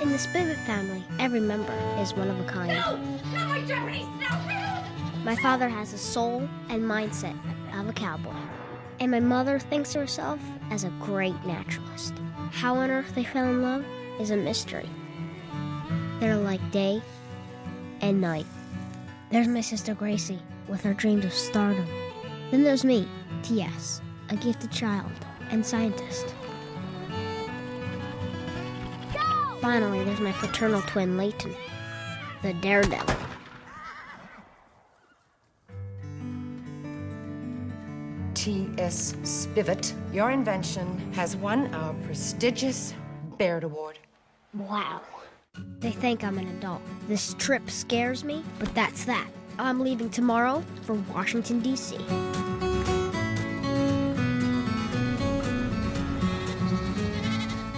In the Spivet family, every member is one of a kind. No! Not my Japanese snow! My father has the soul and mindset of a cowboy. And my mother thinks of herself as a great naturalist. How on earth they fell in love is a mystery. They're like day and night. There's my sister Gracie with her dreams of stardom. Then there's me, T.S., a gifted child and scientist. Go! Finally, there's my fraternal twin, Leighton, the daredevil. T.S. Spivet, your invention has won our prestigious Baird Award. Wow. They think I'm an adult. This trip scares me, but that's that. I'm leaving tomorrow for Washington, D.C.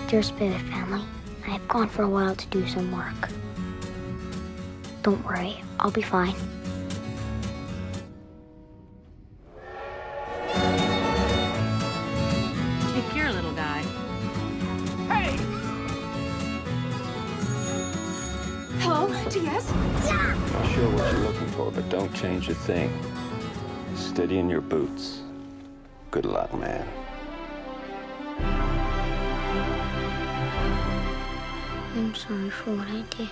Dear Spivet family, I have gone for a while to do some work. Don't worry, I'll be fine. Take care, little guy. Hey! Hello, T.S.? Not sure what you're looking for, but don't change a thing. Steady in your boots. Good luck, man. I'm sorry for what I did.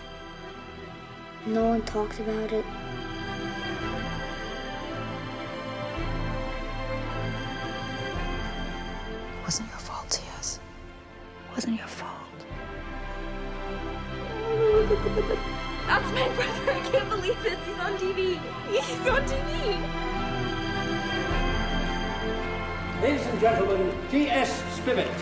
No one talks about it. It wasn't your fault, T.S. It wasn't your fault. That's my brother. I can't believe this. He's on TV. He's on TV. Ladies and gentlemen, T.S. Spivet.